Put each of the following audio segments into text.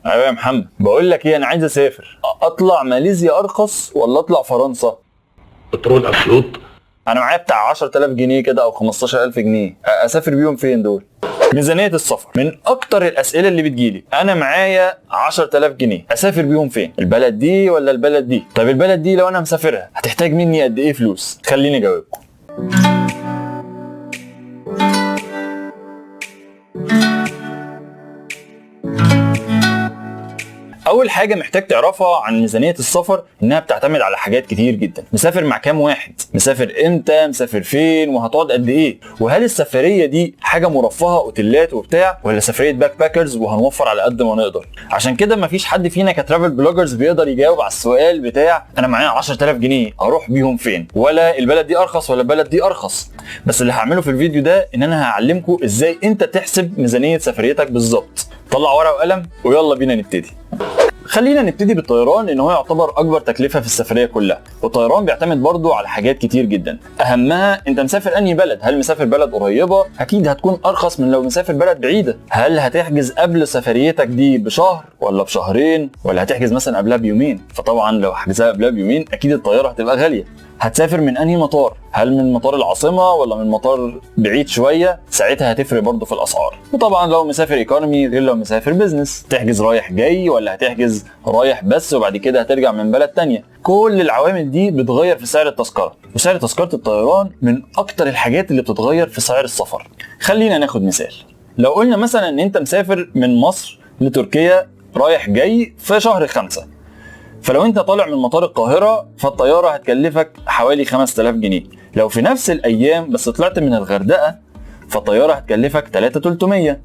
ايوه يا محمد، بقول لك ايه، انا عايز اسافر. اطلع ماليزيا ارخص ولا اطلع فرنسا؟ بترول اسيوط. انا معايا بتاع 10000 جنيه كده او 15000 جنيه، اسافر بيهم فين دول؟ ميزانية السفر من اكتر الاسئله اللي بتجيلي. انا معايا 10000 جنيه، اسافر بيهم فين؟ البلد دي ولا البلد دي؟ طب البلد دي لو انا مسافرها هتحتاج مني قد ايه فلوس؟ خليني اجاوبكم. اول حاجه محتاج تعرفها عن ميزانيه السفر انها بتعتمد على حاجات كتير جدا. مسافر مع كام واحد، مسافر امتى، مسافر فين، وهتقعد قد ايه، وهل السفريه دي حاجه مرفهه اوتيلات وبتاع ولا سفريه باك باكرز وهنوفر على قد ما نقدر. عشان كده مفيش حد فينا كترافل بلوجرز بيقدر يجاوب على السؤال بتاع انا معايا 10000 جنيه اروح بيهم فين، ولا البلد دي ارخص ولا البلد دي ارخص. بس اللي هعمله في الفيديو ده ان انا هعلمكم ازاي انت تحسب ميزانيه سفريتك بالظبط. طلع ورقه وقلم ويلا بينا نبتدي. خلينا نبتدي بالطيران، ان هو يعتبر اكبر تكلفه في السفريه كلها، والطيران بيعتمد برضو على حاجات كتير جدا. اهمها انت مسافر انهي بلد. هل مسافر بلد قريبه؟ اكيد هتكون ارخص من لو مسافر بلد بعيده. هل هتحجز قبل سفريتك دي بشهر ولا بشهرين، ولا هتحجز مثلا قبلها بيومين؟ فطبعا لو حجزها قبلها بيومين اكيد الطياره هتبقى غاليه. هتسافر من انهي مطار؟ هل من مطار العاصمه ولا من مطار بعيد شويه؟ ساعتها هتفرق برضه في الاسعار. وطبعا لو مسافر ايكونومي غير لو مسافر بيزنس. تحجز رايح جاي ولا هتحجز رايح بس وبعد كده هترجع من بلد تانية؟ كل العوامل دي بتغير في سعر التذكره، وسعر تذكره الطيران من اكتر الحاجات اللي بتتغير في سعر السفر. خلينا ناخد مثال. لو قلنا مثلا ان انت مسافر من مصر لتركيا رايح جاي في شهر 5، فلو انت طالع من مطار القاهرة فالطيارة هتكلفك حوالي 5000 جنيه. لو في نفس الايام بس طلعت من الغردقة فالطيارة هتكلفك 3300.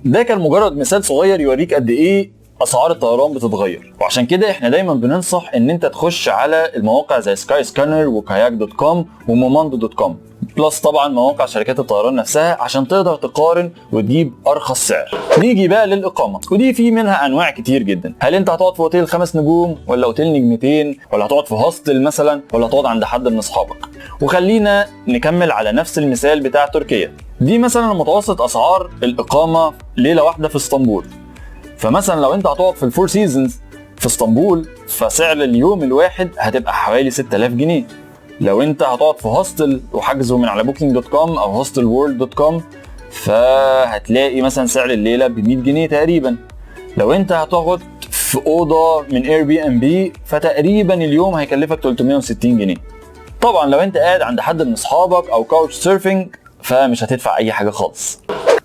ده كان مجرد مثال صغير يوريك قد ايه اسعار الطيران بتتغير. وعشان كده احنا دايما بننصح ان انت تخش على المواقع زي سكاي سكانر وكاياك دوت كوم وموماندو دوت كوم، بلس طبعا مواقع شركات الطيران نفسها، عشان تقدر تقارن وتجيب ارخص سعر. نيجي بقى للاقامه، ودي في منها انواع كتير جدا. هل انت هتقعد في اوتيل 5 نجوم ولا اوتيل نجمتين، ولا هتقعد في هوستل مثلا، ولا هتقعد عند حد من اصحابك؟ وخلينا نكمل على نفس المثال بتاع تركيا. دي مثلا متوسط اسعار الاقامه ليله واحده في اسطنبول. فمثلا لو انت هتقعد في الفور سيزونز في اسطنبول فسعر اليوم الواحد هتبقى حوالي 6000 جنيه. لو انت هتقعد في هوستل وحجزه من على بوكينج دوت كوم او هوستل وورلد دوت كوم فهتلاقي مثلا سعر الليله ب 100 جنيه تقريبا. لو انت هتقعد في اوضه من اير بي ام بي فتقريبا اليوم هيكلفك 360 جنيه. طبعا لو انت قاعد عند حد من اصحابك او كاوتش سيرفنج فمش هتدفع اي حاجه خالص.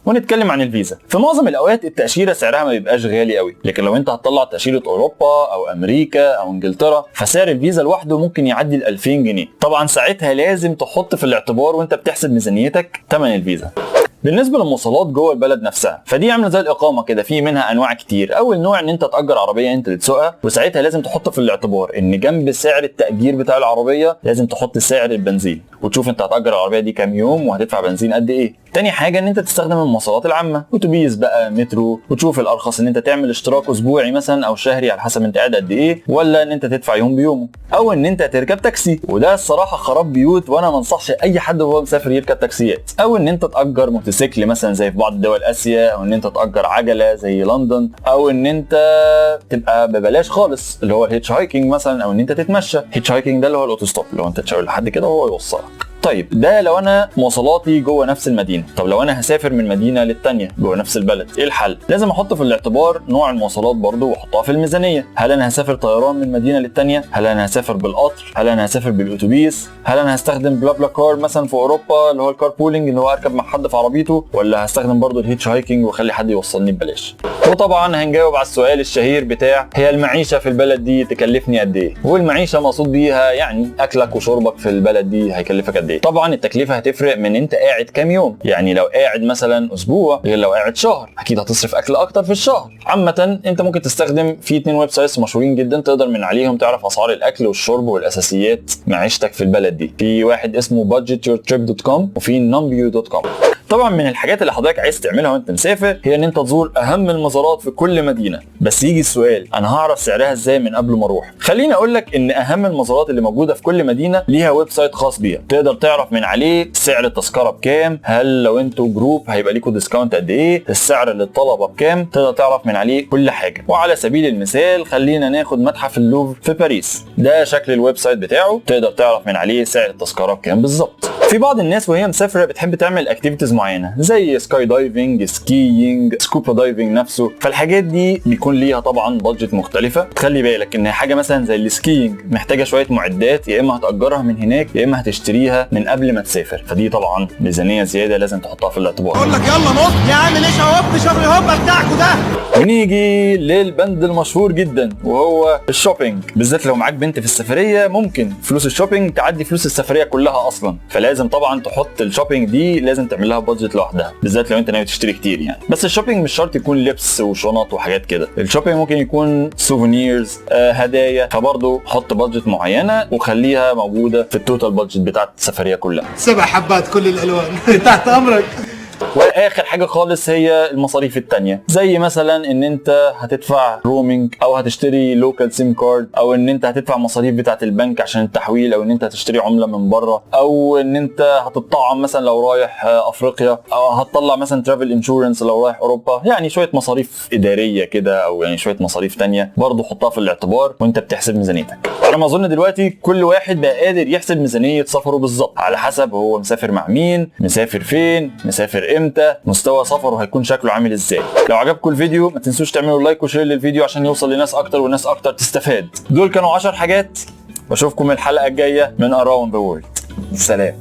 ونتكلم عن الفيزا. في معظم الاوقات التاشيره سعرها ما بيبقاش غالي قوي، لكن لو انت هتطلع تاشيره اوروبا او امريكا او انجلترا فسعر الفيزا لوحده ممكن يعدي ال 2000 جنيه. طبعا ساعتها لازم تحط في الاعتبار وانت بتحسب ميزانيتك ثمن الفيزا. بالنسبه للمواصلات جوه البلد نفسها فدي عامله زي الاقامه كده، في منها انواع كتير. اول نوع ان انت تاجر عربيه انت اللي تسوقها، وساعتها لازم تحط في الاعتبار ان جنب سعر التاجير بتاع العربيه لازم تحط سعر البنزين، وتشوف انت هتاجر العربيه دي كام يوم وهتدفع بنزين قد ايه. تاني حاجه ان انت تستخدم المواصلات العامه، اتوبيس بقى، مترو، وتشوف الارخص ان انت تعمل اشتراك اسبوعي مثلا او شهري على حسب انت قاعد قد ايه، ولا ان انت تدفع يوم بيومه، او ان انت تركب تاكسي. وده الصراحه خراب بيوت، وانا ما انصحش اي حد وهو مسافر يركب تاكسيات. او ان انت تاجر موتوسيكل مثلا زي في بعض دول اسيا، او ان انت تاجر عجله زي لندن، او ان انت تبقى ببلاش خالص اللي هو الهيتش هايكنج مثلا، او ان انت تتمشى. هيتش هايكنج ده اللي هو الاوتوستوب، اللي هو انت تشاور لحد كده وهو يوصلك. طيب ده لو انا مواصلاتي جوه نفس المدينه. طب لو انا هسافر من مدينه للتانيه جوه نفس البلد، ايه الحل؟ لازم احط في الاعتبار نوع المواصلات برضو واحطها في الميزانيه. هل انا هسافر طيران من مدينه للتانيه؟ هل انا هسافر بالقطر؟ هل انا هسافر بالاتوبيس؟ هل انا هستخدم بلا كار مثلا في اوروبا اللي هو الكار بولينج اللي هو اركب مع حد في عربيته، ولا هستخدم برضو الهيتش هايكنج واخلي حد يوصلني ببلاش؟ وطبعا هنجاوب على السؤال الشهير بتاع هي المعيشه في البلد دي تكلفني قد ايه؟ والمعيشه مقصود بيها يعني اكلك وشربك في البلد دي هيكلفك قد ايه. طبعا التكلفه هتفرق من انت قاعد كام يوم. يعني لو قاعد مثلا اسبوع غير لو قاعد شهر، اكيد هتصرف اكل اكتر في الشهر. عامه انت ممكن تستخدم في 2 ويب سايتس مشهورين جدا تقدر من عليهم تعرف اسعار الاكل والشرب والاساسيات معيشتك في البلد دي. في واحد اسمه budgetyourtrip.com وفي numbeo.com. طبعا من الحاجات اللي حضرتك عايز تعملها وانت مسافر هي ان انت تزور اهم المزارات في كل مدينه. بس يجي السؤال، انا هعرف سعرها ازاي من قبل ما اروح؟ خليني اقول لك ان اهم المزارات اللي موجوده في كل مدينه ليها ويب سايت خاص بيها، تقدر تعرف من عليه سعر التذكره بكام، هل لو انتوا جروب هيبقى ليكوا ديسكاونت قد ايه، السعر للطلبه بكام، تقدر تعرف من عليه كل حاجه. وعلى سبيل المثال خلينا ناخد متحف اللوفر في باريس، ده شكل الويب سايت بتاعه، تقدر تعرف من عليه سعر التذكره بكام بالظبط. في بعض الناس وهي مسافره بتحب تعمل اكتيفيتيز معينه زي سكاي دايفنج، سكينج، سكوبا دايفنج نفسه، فالحاجات دي بيكون ليها طبعا بادجت مختلفه. تخلي بالك ان حاجه مثلا زي السكينج محتاجه شويه معدات، يا اما هتاجرها من هناك يا اما هتشتريها من قبل ما تسافر، فدي طبعا ميزانيه زياده لازم تحطها في الاعتبار. اقول لك يلا نط يا عم، ليش هوب شغل هوبا بتاعكوا ده. ونيجي للبند المشهور جدا وهو الشوبينج، بالذات لو معاك بنت في السفريه ممكن فلوس الشوبينج تعدي فلوس السفريه كلها اصلا، فلازم طبعا تحط الشوبينج دي لازم تعمل لها بادجت لوحدها، بالذات لو انت ناوي تشتري كتير يعني. بس الشوبينج مش شرط يكون لبس وشنط وحاجات كده، الشوبينج ممكن يكون سوفينيرز، هدايا، فبرضه حط بادجت معينه وخليها موجوده في التوتال بادجت بتاعت السفريه كلها. 7 حبات كل الالوان تحت امرك. واخر حاجه خالص هي المصاريف التانية، زي مثلا ان انت هتدفع رومينج او هتشتري لوكال سيم كارد، او ان انت هتدفع مصاريف بتاعه البنك عشان التحويل، او ان انت هتشتري عمله من بره، او ان انت هتطعم مثلا لو رايح افريقيا، او هتطلع مثلا ترافل انشورنس لو رايح اوروبا، يعني شويه مصاريف اداريه كده، او يعني شويه مصاريف تانية برضه حطها في الاعتبار وانت بتحسب ميزانيتك. على ما اظن دلوقتي كل واحد بقى قادر يحسب ميزانيه سفره بالظبط على حسب هو مسافر مع مين، مسافر فين، مسافر امتى، مستوى سفره هيكون شكله عامل ازاي. لو عجبكم الفيديو ما تنسوش تعملوا لايك وشير للفيديو عشان يوصل لناس اكتر وناس اكتر تستفاد. دول كانوا 10 حاجات، واشوفكم الحلقه الجايه من Around the World. سلام.